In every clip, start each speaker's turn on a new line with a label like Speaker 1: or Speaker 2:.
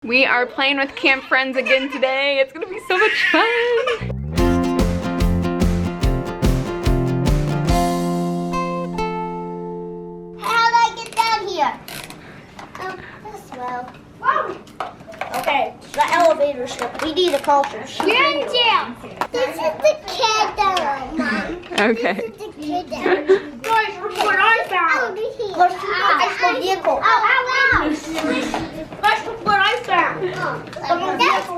Speaker 1: We are playing with camp friends again today. It's gonna be so much fun.
Speaker 2: How do I get down here? This well. Okay, the elevator ship. We need a culture. You're in jail. This is the kid down, Mom.
Speaker 1: Okay.
Speaker 2: This is the kid down. Guys, look what I found. Let's see the actual vehicle. Guys, look what I found. That's guys,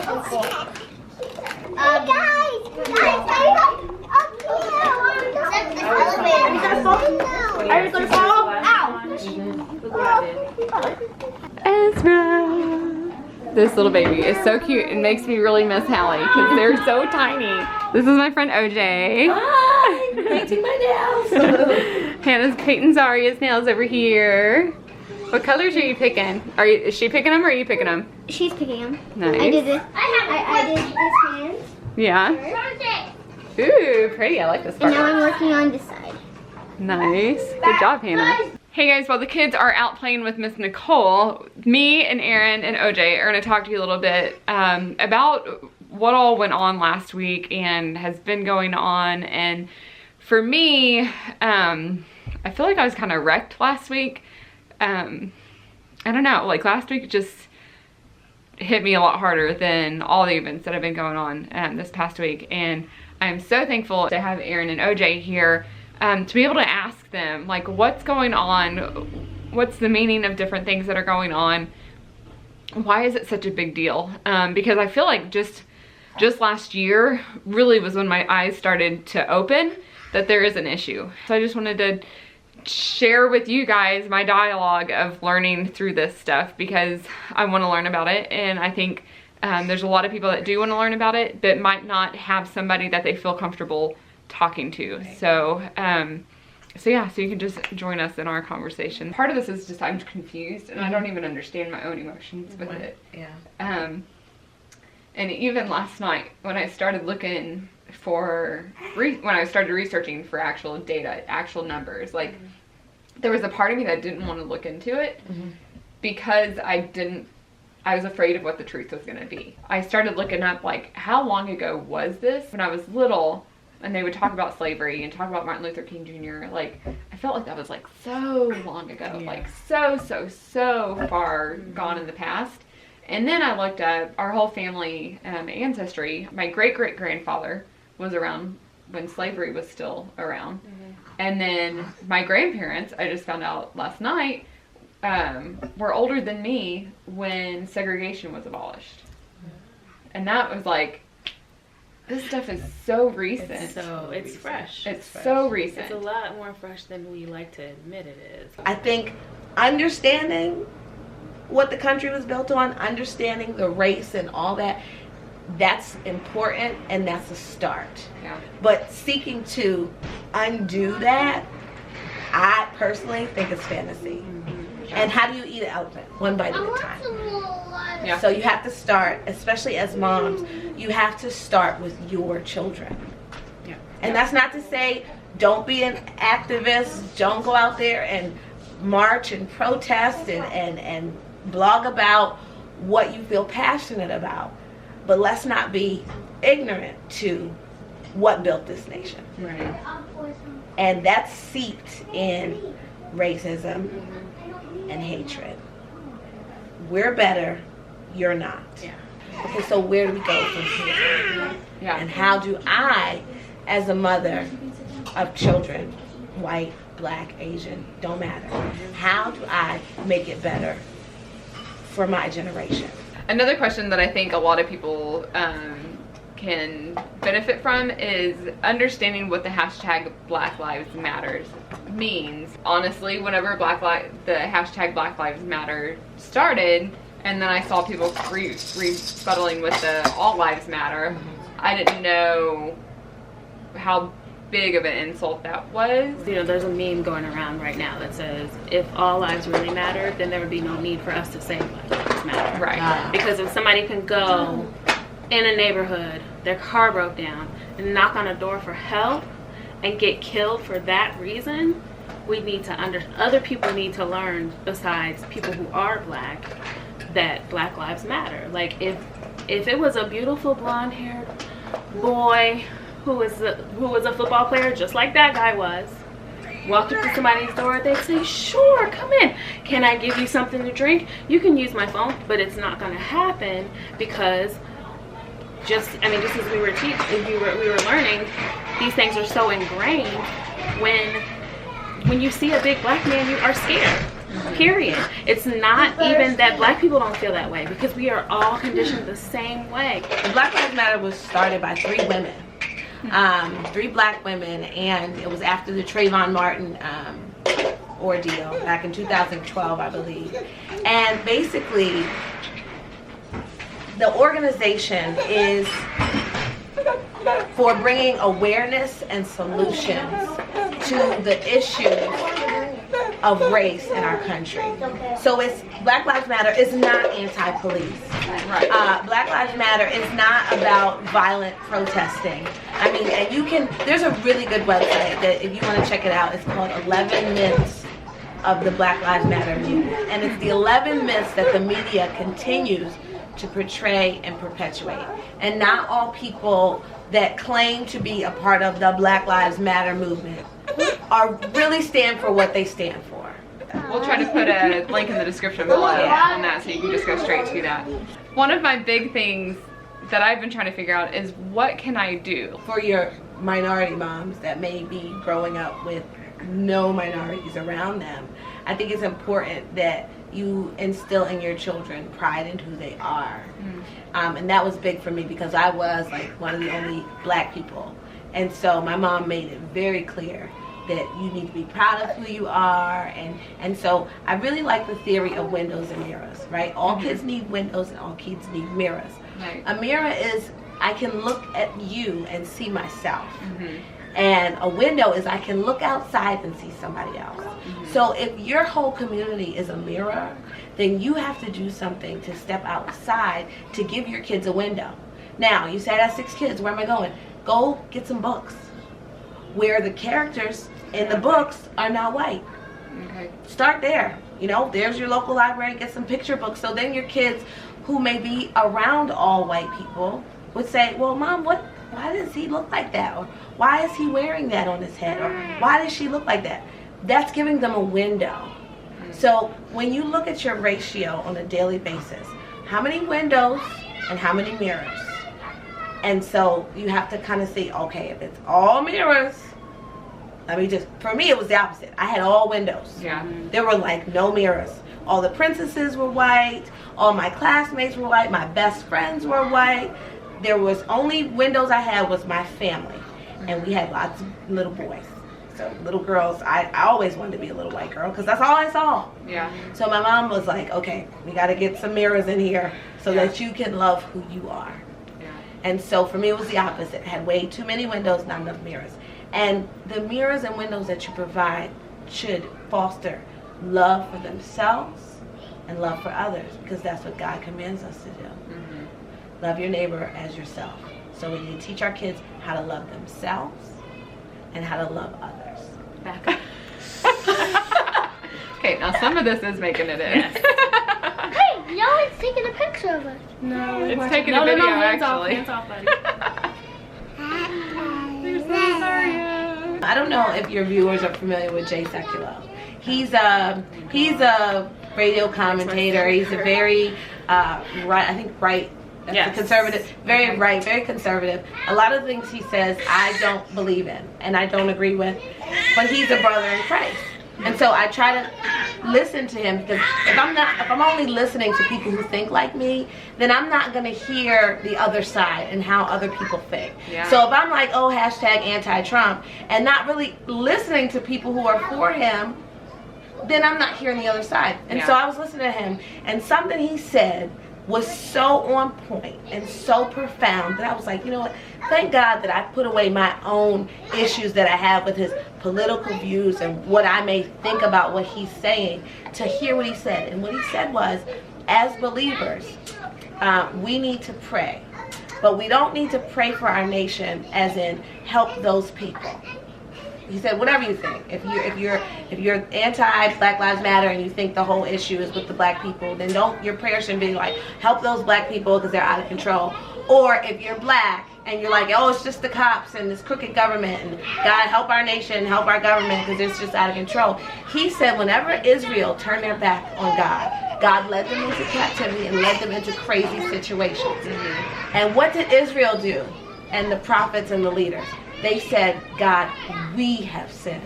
Speaker 2: up here. That's the elevator. Are you gonna fall? Are you gonna fall?
Speaker 1: Ezra. This little baby is so cute. It makes me really miss Hallie because they're so tiny. This is my friend OJ.
Speaker 3: Hi, painting my nails.
Speaker 1: Hannah's painting Zaria's nails over here. What colors are you picking? Is she picking them or are you picking them?
Speaker 2: She's picking them.
Speaker 1: Nice.
Speaker 2: I did this. I did this hand.
Speaker 1: Yeah. Ooh, pretty. I like this part.
Speaker 2: And now I'm working on this side.
Speaker 1: Nice. Good job, Hannah. Hey guys, while the kids are out playing with Miss Nicole, me and Aaron and OJ are going to talk to you a little bit about what all went on last week and has been going on. And for me, I feel like I was kind of wrecked last week. I don't know, like last week just hit me a lot harder than all the events that have been going on this past week. And I'm so thankful to have Aaron and OJ here to be able to ask them, like, what's going on? What's the meaning of different things that are going on? Why is it such a big deal? Because I feel like just last year really was when my eyes started to open that there is an issue. So I just wanted to share with you guys my dialogue of learning through this stuff because I want to learn about it. And I think there's a lot of people that do want to learn about it but might not have somebody that they feel comfortable talking to. So yeah, so you can just join us in our conversation. Part of this is just I'm confused and I don't even understand my own emotions with it.
Speaker 3: Yeah.
Speaker 1: And even last night when I started looking for when I started researching for actual data, actual numbers, like there was a part of me that didn't want to look into it because I was afraid of what the truth was going to be. I started looking up like how long ago was this? When I was little, and they would talk about slavery and talk about Martin Luther King Jr. Like, I felt like that was like so long ago, like so far gone in the past. And then I looked up our whole family ancestry. My great-great-grandfather was around when slavery was still around. And then my grandparents, I just found out last night, were older than me when segregation was abolished. And that was like, this stuff is so recent.
Speaker 3: It's fresh.
Speaker 1: It's so recent.
Speaker 3: It's a lot more fresh than we like to admit it is.
Speaker 4: I think understanding what the country was built on, understanding the race and all that, that's important and that's a start.
Speaker 1: Yeah.
Speaker 4: But seeking to undo that, I personally think it's fantasy. And how do you eat an elephant? One bite at a time.
Speaker 1: Yeah.
Speaker 4: So you have to start, especially as moms, you have to start with your children.
Speaker 1: Yeah.
Speaker 4: And that's not to say don't be an activist, don't go out there and march and protest and blog about what you feel passionate about. But let's not be ignorant to what built this nation.
Speaker 1: Right.
Speaker 4: And that's seeped in racism and hatred. We're better, you're not.
Speaker 1: Yeah.
Speaker 4: Okay, so where do we go from here?
Speaker 1: Yeah.
Speaker 4: And how do I, as a mother of children, white, black, Asian, don't matter, how do I make it better for my generation?
Speaker 1: Another question that I think a lot of people can benefit from is understanding what the hashtag Black Lives Matter means. Honestly, whenever the hashtag Black Lives Matter started, and then I saw people rebuttaling with the All Lives Matter, I didn't know how big of an insult that was.
Speaker 3: You know, there's a meme going around right now that says, if all lives really mattered, then there would be no need for us to say Black Lives Matter.
Speaker 1: Right.
Speaker 3: Because if somebody can go in a neighborhood, their car broke down, and knock on a door for help and get killed for that reason, we need to other people need to learn, besides people who are black, that Black Lives Matter. Like if it was a beautiful blonde-haired boy who was a football player just like that guy was, walked up to somebody's door, they'd say, sure, come in. Can I give you something to drink? You can use my phone, but it's not going to happen because just as we were learning, these things are so ingrained. When you see a big black man, you are scared. Period. It's not even that black people don't feel that way, because we are all conditioned the same way.
Speaker 4: Black Lives Matter was started by 3 women. 3 black women, and it was after the Trayvon Martin ordeal back in 2012, I believe. And basically, the organization is for bringing awareness and solutions to the issues of race in our country. So it's Black Lives Matter is not anti-police.
Speaker 1: Right.
Speaker 4: Black Lives Matter is not about violent protesting. I mean, and you can, there's a really good website that if you want to check it out, it's called 11 Myths of the Black Lives Matter movement. And it's the 11 myths that the media continues to portray and perpetuate. And not all people that claim to be a part of the Black Lives Matter movement are really stand for what they stand for.
Speaker 1: We'll try to put a link in the description below on that so you can just go straight to that. One of my big things that I've been trying to figure out is what can I do?
Speaker 4: For your minority moms that may be growing up with no minorities around them, I think it's important that you instill in your children pride in who they are. And that was big for me because I was like one of the only black people. And so my mom made it very clear that you need to be proud of who you are. And so I really like the theory of windows and mirrors, right? All kids need windows and all kids need mirrors.
Speaker 1: Right.
Speaker 4: A mirror is, I can look at you and see myself. And a window is I can look outside and see somebody else. So if your whole community is a mirror, then you have to do something to step outside to give your kids a window. Now, you say I have 6 kids, where am I going? Go get some books where the characters in the books are not white.
Speaker 1: Okay.
Speaker 4: Start there. You know, there's your local library, get some picture books. So then your kids who may be around all white people would say, well, Mom, why does he look like that? Or why is he wearing that on his head? Or why does she look like that? That's giving them a window. So when you look at your ratio on a daily basis, how many windows and how many mirrors? And so you have to kind of see, okay, if it's all mirrors, for me it was the opposite. I had all windows.
Speaker 1: Yeah.
Speaker 4: There were like no mirrors. All the princesses were white, all my classmates were white, my best friends were white. There was only windows I had was my family. And we had lots of little boys. So little girls, I always wanted to be a little white girl because that's all I saw.
Speaker 1: Yeah.
Speaker 4: So my mom was like, okay, we got to get some mirrors in here so that you can love who you are. And so for me it was the opposite. I had way too many windows, not enough mirrors. And the mirrors and windows that you provide should foster love for themselves and love for others, because that's what God commands us to do. Love your neighbor as yourself. So we need to teach our kids how to love themselves and how to love others.
Speaker 3: Back up.
Speaker 1: Okay, now some of this is making it in.
Speaker 2: Hey, y'all it's taking a picture of us.
Speaker 3: No,
Speaker 1: It's taking a video, actually.
Speaker 3: Hands off, buddy.
Speaker 4: I don't know if your viewers are familiar with Jay Sekulow. He's a radio commentator. He's a very right. That's
Speaker 3: Yes.
Speaker 4: conservative, very right, very conservative. A lot of things he says I don't believe in and I don't agree with, but he's a brother in Christ. And so I try to listen to him, because if I'm only listening to people who think like me, then I'm not going to hear the other side and how other people think.
Speaker 1: Yeah.
Speaker 4: So if I'm like, oh, hashtag anti-Trump, and not really listening to people who are for him, then I'm not hearing the other side. And so I was listening to him, and something he said was so on point and so profound that I was like, you know what, thank God that I put away my own issues that I have with his political views and what I may think about what he's saying, to hear what he said. And what he said was, as believers, we need to pray, but we don't need to pray for our nation as in help those people. He said, whatever you think. If you're anti Black Lives Matter and you think the whole issue is with the black people, then your prayer shouldn't be like, help those black people because they're out of control. Or if you're black and you're like, oh, it's just the cops and this crooked government, and God help our nation, help our government because it's just out of control. He said whenever Israel turned their back on God, God led them into captivity and led them into crazy situations. And what did Israel do? And the prophets and the leaders, they said, God, we have sinned.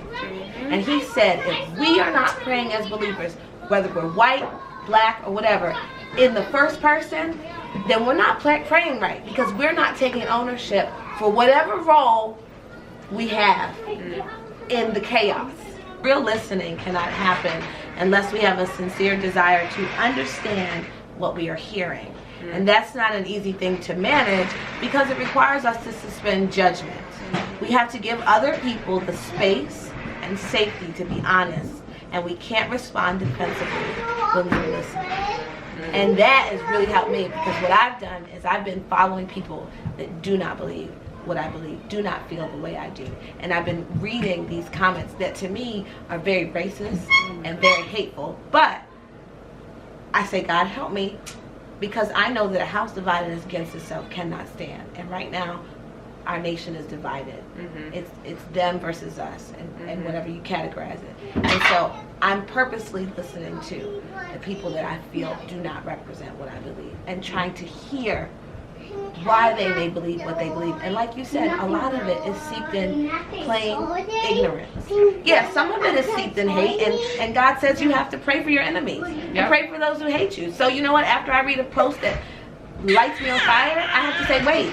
Speaker 4: And he said, if we are not praying as believers, whether we're white, black, or whatever, in the first person, then we're not praying right, because we're not taking ownership for whatever role we have in the chaos. Real listening cannot happen unless we have a sincere desire to understand what we are hearing. And that's not an easy thing to manage, because it requires us to suspend judgment. We have to give other people the space and safety to be honest, and we can't respond defensively when we're listening. And that has really helped me, because what I've done is I've been following people that do not believe what I believe, do not feel the way I do. And I've been reading these comments that to me are very racist and very hateful. But I say, God help me, because I know that a house divided against itself cannot stand. And right now, our nation is divided. It's them versus us, and whatever you categorize it. And so I'm purposely listening to the people that I feel do not represent what I believe, and trying to hear why they may believe what they believe. And like you said, a lot of it is seeped in plain ignorance. Yeah, some of it is seeped in hate, and God says you have to pray for your enemies and pray for those who hate you. So you know what, after I read a post that lights me on fire, I have to say, wait,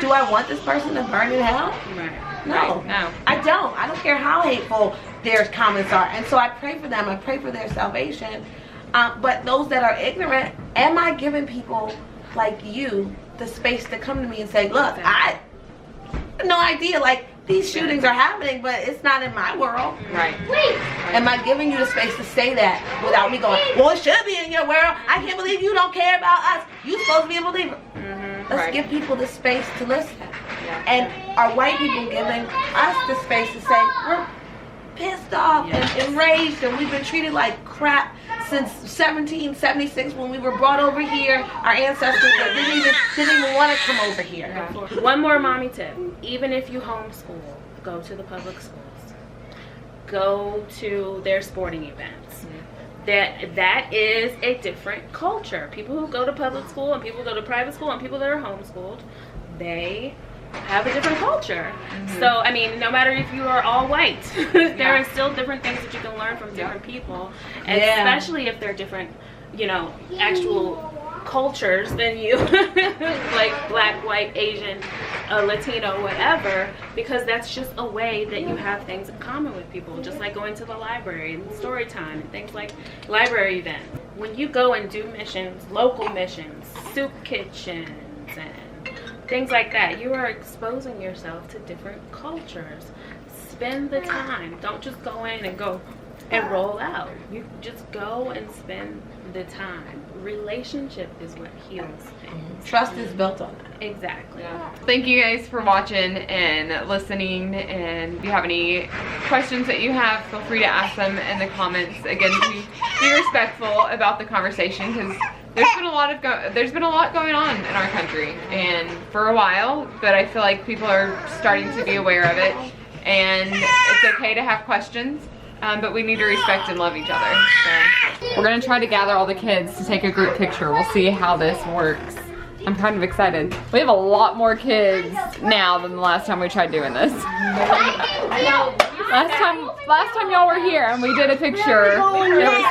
Speaker 4: do I want this person to burn in hell? No, I don't. I don't care how hateful their comments are. And so I pray for them. I pray for their salvation. But those that are ignorant, am I giving people like you the space to come to me and say, look, I have no idea, like, these shootings are happening, but it's not in my world. Wait, am I giving you the space to say that without me going, well, it should be in your world. I can't believe you don't care about us. You're supposed to be a believer. Let's give people the space to listen. And are white people giving us the space to say, we're pissed off and enraged, and we've been treated like crap since 1776 when we were brought over here. Our ancestors didn't even want to come over here.
Speaker 3: One more mommy tip. Even if you homeschool, go to the public schools. Go to their sporting events. That is a different culture. People who go to public school and people who go to private school and people that are homeschooled, they have a different culture. So I mean, no matter if you are all white, there are still different things that you can learn from different people, and especially if they're different, you know, actual cultures than you, like black, white, Asian, Latino, whatever, because that's just a way that you have things in common with people, just like going to the library and story time and things like library events. When you go and do missions, local missions, soup kitchens, and things like that, you are exposing yourself to different cultures. Spend the time. Don't just go in and go and roll out. You just go and spend the time. Relationship is what heals things.
Speaker 4: Trust is built on that.
Speaker 3: Exactly.
Speaker 1: Thank you guys for watching and listening, and if you have any questions that you have, feel free to ask them in the comments. Again, be respectful about the conversation, because there's been a lot going on in our country, and for a while, but I feel like people are starting to be aware of it, and it's okay to have questions, but we need to respect and love each other. So we're gonna try to gather all the kids to take a group picture. We'll see how this works. I'm kind of excited. We have a lot more kids now than the last time we tried doing this. Last time y'all were here and we did a picture, there was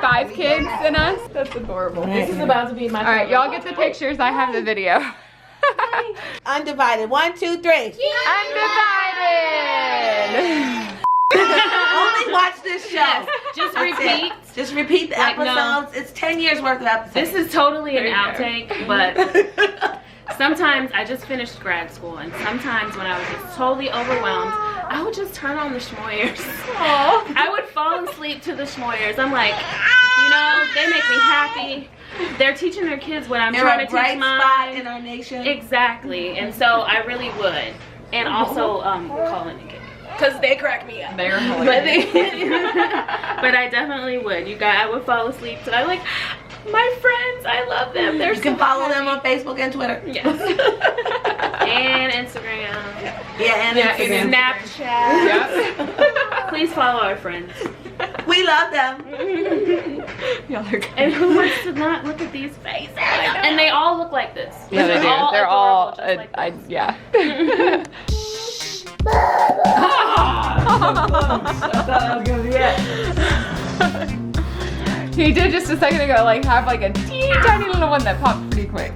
Speaker 1: 5 kids in us. That's adorable.
Speaker 3: This is about to be my.
Speaker 1: All right, y'all get the pictures. I have the video.
Speaker 4: Undivided. 1, 2, 3.
Speaker 1: Undivided.
Speaker 4: Only watch this show.
Speaker 3: Just repeat.
Speaker 4: Just repeat the episodes.
Speaker 3: No.
Speaker 4: It's 10 years worth of episodes.
Speaker 3: This is totally an outtake, but sometimes I just finished grad school, and sometimes when I was just totally overwhelmed, I would just turn on the Schmoyers. I would fall asleep to the Schmoyers. I'm like, you know, they make me happy. They're teaching their kids what I'm trying to teach mine.
Speaker 4: Spot in our nation.
Speaker 3: Exactly, and so I really would. And also calling and kicking. because they crack me up.
Speaker 1: They're
Speaker 3: But,
Speaker 1: hilarious.
Speaker 3: but I definitely would. You guys, I would fall asleep to. I like my friends. I love them. They're
Speaker 4: You can follow them on Facebook and Twitter.
Speaker 3: Yes. And Instagram.
Speaker 4: Yeah, and Instagram.
Speaker 3: Snapchat.
Speaker 1: Yep.
Speaker 3: Please follow our friends.
Speaker 4: We love them.
Speaker 1: Y'all are good.
Speaker 3: And who wants to not look at these faces? And they all look like this.
Speaker 1: Yeah, they do. They're all, yeah. He did just a second ago, like have like a teeny tiny little one that popped pretty quick.